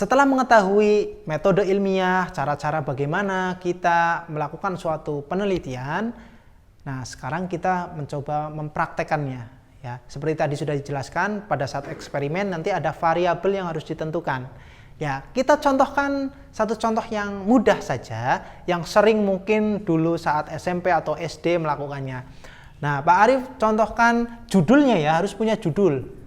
setelah mengetahui metode ilmiah, cara-cara bagaimana kita melakukan suatu penelitian, nah sekarang kita mencoba mempraktekannya. Ya, seperti tadi sudah dijelaskan, pada saat eksperimen nanti ada variabel yang harus ditentukan. Ya, kita contohkan satu contoh yang mudah saja, yang sering mungkin dulu saat SMP atau SD melakukannya. Nah, Pak Arif contohkan judulnya ya, harus punya judul.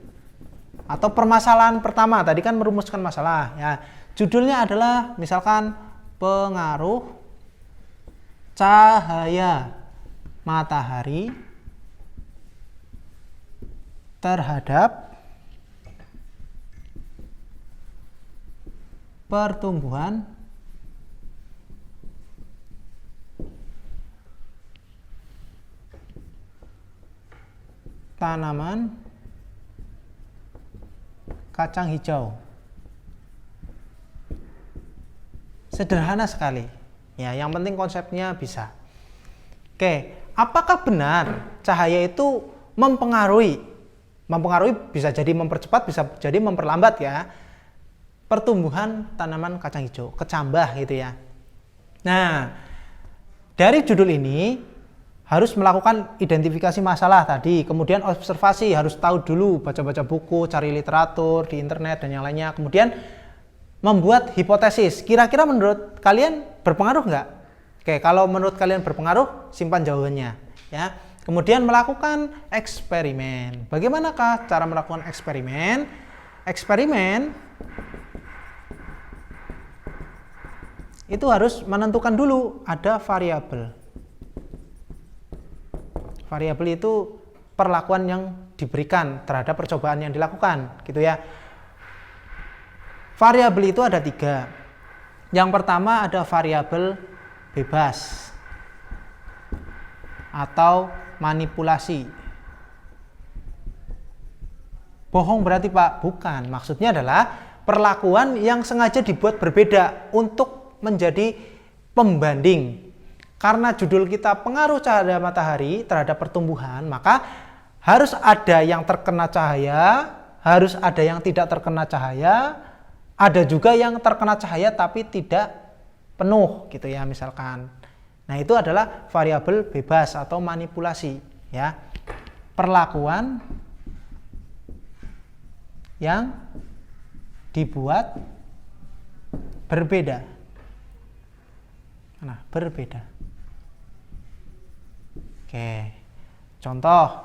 Atau permasalahan pertama, tadi kan merumuskan masalah. Ya, judulnya adalah misalkan pengaruh cahaya matahari terhadap pertumbuhan tanaman kacang hijau. Sederhana sekali. Ya, yang penting konsepnya bisa. Oke, apakah benar cahaya itu mempengaruhi? Mempengaruhi bisa jadi mempercepat, bisa jadi memperlambat ya. Pertumbuhan tanaman kacang hijau, kecambah gitu ya. Nah, dari judul ini harus melakukan identifikasi masalah tadi, kemudian observasi, harus tahu dulu, baca-baca buku, cari literatur di internet dan yang lainnya, kemudian membuat hipotesis, kira-kira menurut kalian berpengaruh nggak? Oke, kalau menurut kalian berpengaruh, simpan jawabannya ya. Kemudian melakukan eksperimen. Bagaimanakah cara melakukan eksperimen? Eksperimen itu harus menentukan dulu ada variabel. Variabel itu perlakuan yang diberikan terhadap percobaan yang dilakukan, gitu ya. Variabel itu ada 3. Yang pertama ada variabel bebas atau manipulasi. Bohong berarti Pak? Bukan. Maksudnya adalah perlakuan yang sengaja dibuat berbeda untuk menjadi pembanding. Karena judul kita pengaruh cahaya matahari terhadap pertumbuhan, maka harus ada yang terkena cahaya, harus ada yang tidak terkena cahaya, ada juga yang terkena cahaya tapi tidak penuh gitu ya misalkan. Nah, itu adalah variabel bebas atau manipulasi ya. Perlakuan yang dibuat berbeda. Nah, berbeda. Oke, contoh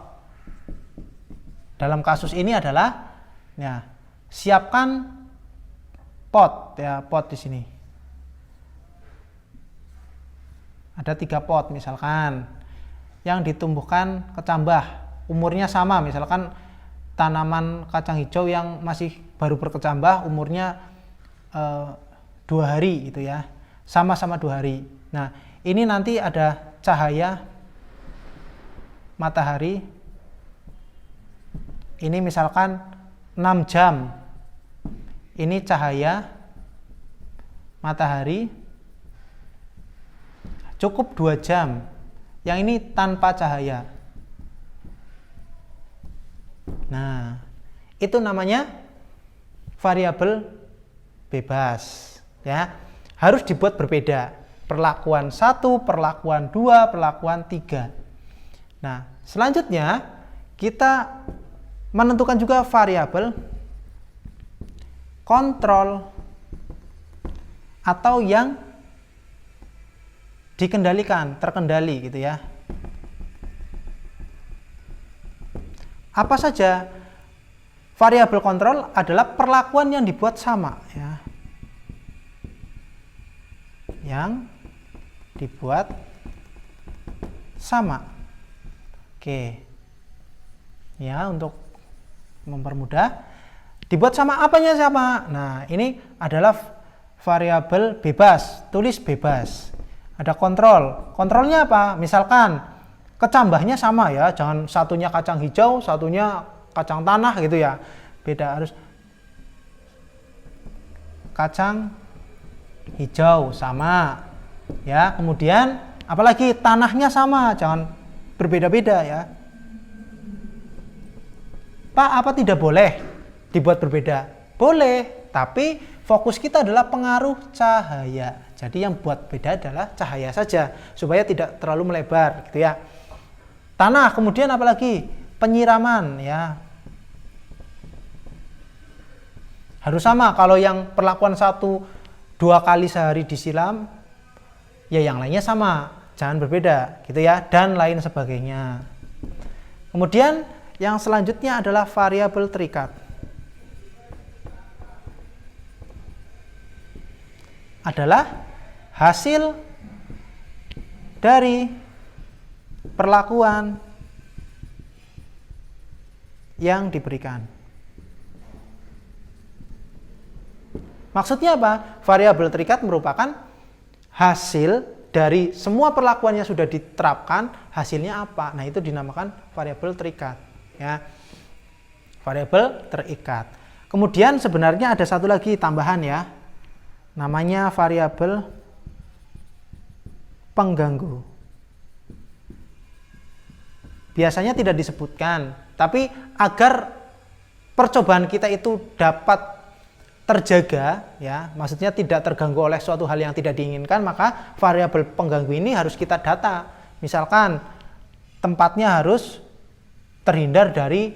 dalam kasus ini adalah ya, siapkan pot ya, pot di sini. Ada 3 pot misalkan yang ditumbuhkan kecambah, umurnya sama, misalkan tanaman kacang hijau yang masih baru berkecambah umurnya 2 hari gitu ya, sama-sama 2 hari. Nah, ini nanti ada cahaya matahari, ini misalkan 6 jam, ini cahaya matahari cukup 2 jam, yang ini tanpa cahaya. Nah, itu namanya variabel bebas ya, harus dibuat berbeda, perlakuan 1, perlakuan 2, perlakuan 3. Nah, selanjutnya kita menentukan juga variabel kontrol atau yang dikendalikan, terkendali gitu ya. Apa saja? Variabel kontrol adalah perlakuan yang dibuat sama ya. Yang dibuat sama. Oke. Ya, untuk mempermudah, dibuat sama apanya sama? Nah, ini adalah variabel bebas, tulis bebas. Ada kontrol. Kontrolnya apa? Misalkan kecambahnya sama ya, jangan satunya kacang hijau, satunya kacang tanah gitu ya. Beda, harus kacang hijau sama. Ya, kemudian apalagi tanahnya sama, jangan berbeda-beda ya. Pak, apa tidak boleh dibuat berbeda? Boleh, tapi fokus kita adalah pengaruh cahaya. Jadi yang buat beda adalah cahaya saja, supaya tidak terlalu melebar gitu ya. Tanah, kemudian apalagi penyiraman ya. Harus sama, kalau yang perlakuan 1-2 kali sehari disiram, ya yang lainnya sama, jangan berbeda gitu ya, dan lain sebagainya. Kemudian yang selanjutnya adalah variabel terikat. Adalah hasil dari perlakuan yang diberikan. Maksudnya apa? Variabel terikat merupakan hasil dari semua perlakuan yang sudah diterapkan, hasilnya apa? Nah, itu dinamakan variabel terikat ya. Variabel terikat. Kemudian sebenarnya ada satu lagi tambahan ya. Namanya variabel pengganggu. Biasanya tidak disebutkan, tapi agar percobaan kita itu dapat terjaga ya, maksudnya tidak terganggu oleh suatu hal yang tidak diinginkan, maka variabel pengganggu ini harus kita data. Misalkan tempatnya harus terhindar dari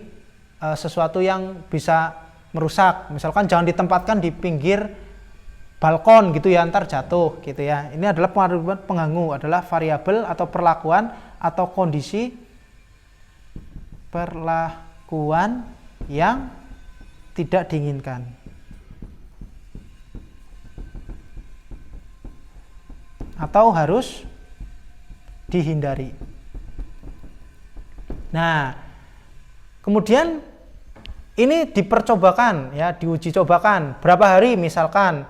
sesuatu yang bisa merusak, misalkan jangan ditempatkan di pinggir balkon gitu ya, ntar jatuh gitu ya. Ini adalah pengganggu, adalah variabel atau perlakuan atau kondisi perlakuan yang tidak diinginkan. Atau harus dihindari. Nah, kemudian ini dipercobakan ya, diuji cobakan berapa hari, misalkan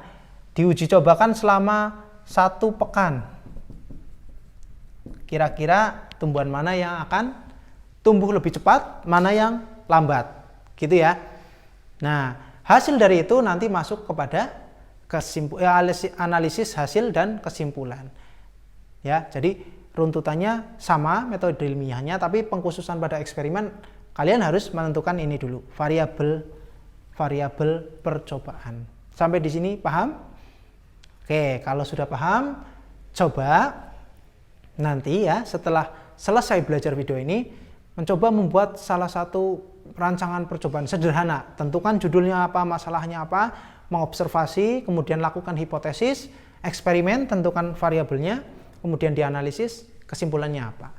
diuji cobakan selama 1 pekan. Kira-kira tumbuhan mana yang akan tumbuh lebih cepat, mana yang lambat, gitu ya. Nah, hasil dari itu nanti masuk kepada analisis hasil dan kesimpulan ya. Jadi runtutannya sama metode ilmiahnya, tapi pengkhususan pada eksperimen kalian harus menentukan ini dulu, variabel percobaan. Sampai di sini paham? Oke, kalau sudah paham, coba nanti ya setelah selesai belajar video ini mencoba membuat salah satu rancangan percobaan sederhana. Tentukan judulnya apa, masalahnya apa, mengobservasi, kemudian lakukan hipotesis, eksperimen, tentukan variabelnya, kemudian dianalisis, kesimpulannya apa.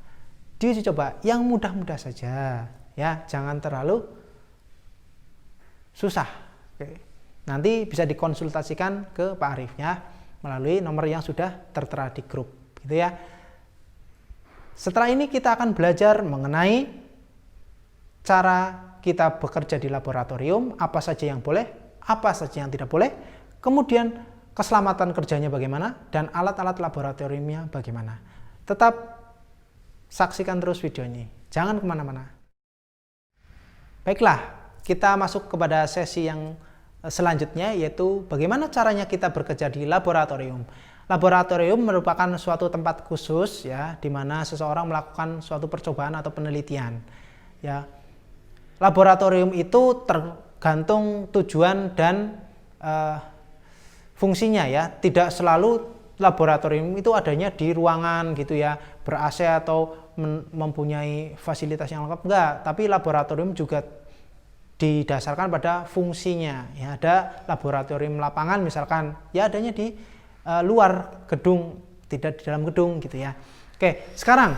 Diuji coba yang mudah-mudah saja, ya, jangan terlalu susah. Oke. Nanti bisa dikonsultasikan ke Pak Arif ya, melalui nomor yang sudah tertera di grup, gitu ya. Setelah ini kita akan belajar mengenai cara kita bekerja di laboratorium, apa saja yang boleh, apa saja yang tidak boleh, kemudian keselamatan kerjanya bagaimana, dan alat-alat laboratoriumnya bagaimana. Tetap saksikan terus video ini, jangan kemana-mana. Baiklah, kita masuk kepada sesi yang selanjutnya, yaitu bagaimana caranya kita bekerja di laboratorium. Laboratorium merupakan suatu tempat khusus ya, di mana seseorang melakukan suatu percobaan atau penelitian. Ya, laboratorium itu tergantung tujuan dan fungsinya ya. Tidak selalu laboratorium itu adanya di ruangan gitu ya, ber-AC atau mempunyai fasilitas yang lengkap, enggak. Tapi laboratorium juga didasarkan pada fungsinya ya. Ada laboratorium lapangan misalkan, ya adanya di luar gedung, tidak di dalam gedung gitu ya. Oke, sekarang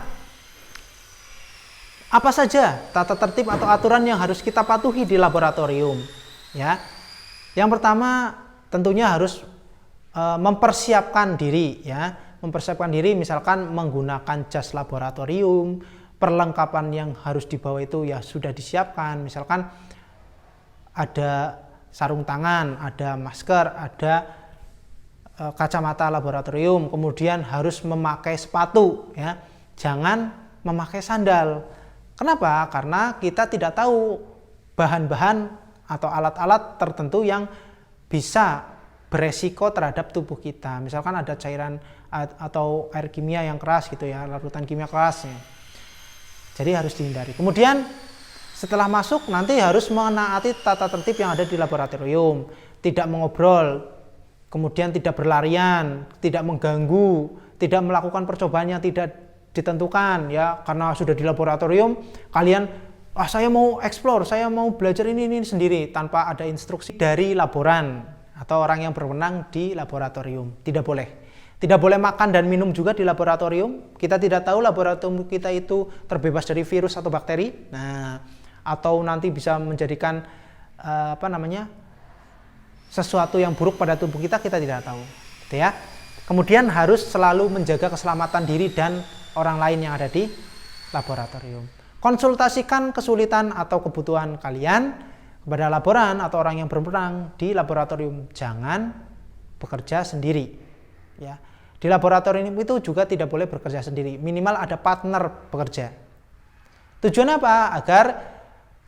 apa saja tata tertib atau aturan yang harus kita patuhi di laboratorium ya. Yang pertama tentunya harus mempersiapkan diri ya. Mempersiapkan diri misalkan menggunakan jas laboratorium, perlengkapan yang harus dibawa itu ya sudah disiapkan, misalkan ada sarung tangan, ada masker, ada kacamata laboratorium, kemudian harus memakai sepatu ya, jangan memakai sandal. Kenapa? Karena kita tidak tahu bahan-bahan atau alat-alat tertentu yang bisa beresiko terhadap tubuh kita. Misalkan ada cairan atau air kimia yang keras gitu ya, larutan kimia keras ya. Jadi harus dihindari. Kemudian setelah masuk nanti harus menaati tata tertib yang ada di laboratorium. tidak mengobrol, kemudian tidak berlarian, tidak mengganggu, tidak melakukan percobaan yang tidak ditentukan ya, karena sudah di laboratorium kalian saya mau explore, saya mau belajar ini sendiri tanpa ada instruksi dari laboran atau orang yang berwenang di laboratorium. Tidak boleh. Tidak boleh makan dan minum juga di laboratorium. Kita tidak tahu laboratorium kita itu terbebas dari virus atau bakteri. Nah, atau nanti bisa menjadikan sesuatu yang buruk pada tubuh kita tidak tahu. Gitu ya. Kemudian harus selalu menjaga keselamatan diri dan orang lain yang ada di laboratorium. Konsultasikan kesulitan atau kebutuhan kalian kepada laboran atau orang yang berwenang di laboratorium. Jangan bekerja sendiri. Ya. Di laboratorium itu juga tidak boleh bekerja sendiri, minimal ada partner bekerja. Tujuannya apa? Agar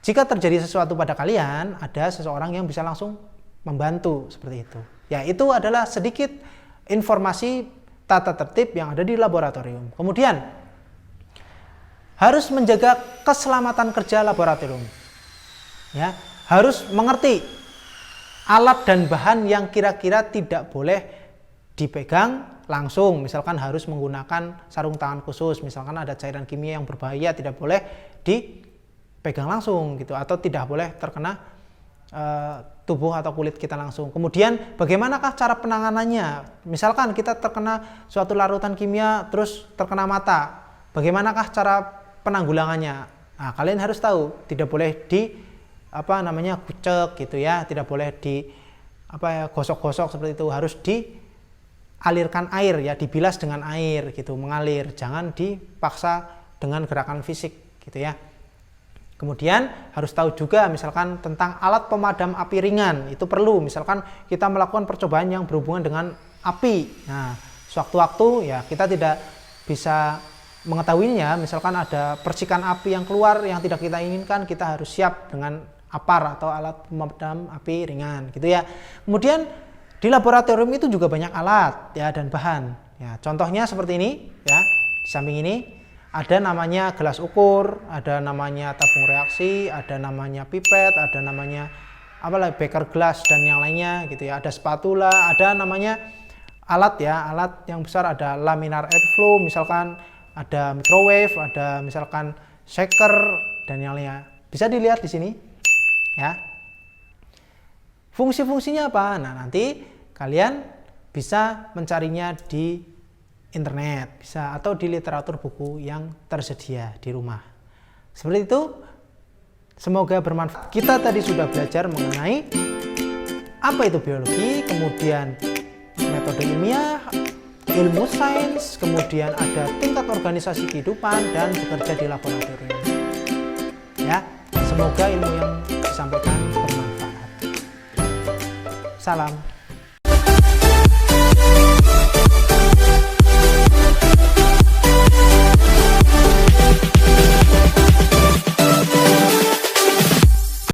jika terjadi sesuatu pada kalian, ada seseorang yang bisa langsung membantu, seperti itu. Ya, itu adalah sedikit informasi tata tertib yang ada di laboratorium. Kemudian, harus menjaga keselamatan kerja laboratorium. Ya, harus mengerti alat dan bahan yang kira-kira tidak boleh dipegang langsung, misalkan harus menggunakan sarung tangan khusus, misalkan ada cairan kimia yang berbahaya tidak boleh dipegang langsung gitu, atau tidak boleh terkena tubuh atau kulit kita langsung. Kemudian bagaimanakah cara penanganannya? Misalkan kita terkena suatu larutan kimia terus terkena mata, bagaimanakah cara penanggulangannya? Nah, kalian harus tahu, tidak boleh kucek gitu ya, tidak boleh gosok-gosok seperti itu, harus dialirkan air ya, dibilas dengan air gitu, mengalir, jangan dipaksa dengan gerakan fisik gitu ya. Kemudian harus tahu juga misalkan tentang alat pemadam api ringan, itu perlu misalkan kita melakukan percobaan yang berhubungan dengan api. Nah, sewaktu-waktu ya kita tidak bisa mengetahuinya, misalkan ada percikan api yang keluar yang tidak kita inginkan, kita harus siap dengan APAR atau alat pemadam api ringan gitu ya. Kemudian di laboratorium itu juga banyak alat ya dan bahan. Ya, contohnya seperti ini ya. Di samping ini ada namanya gelas ukur, ada namanya tabung reaksi, ada namanya pipet, ada namanya beker gelas dan yang lainnya gitu ya. Ada spatula, ada namanya alat ya, alat yang besar, ada laminar airflow, misalkan ada microwave, ada misalkan shaker dan yang lainnya. Bisa dilihat di sini ya. Fungsi-fungsinya apa? Nah, nanti kalian bisa mencarinya di internet, bisa atau di literatur buku yang tersedia di rumah. Seperti itu. Semoga bermanfaat. Kita tadi sudah belajar mengenai apa itu biologi, kemudian metode ilmiah, ilmu sains, kemudian ada tingkat organisasi kehidupan dan bekerja di laboratorium. Ya, semoga ilmu yang disampaikan bermanfaat. Salam.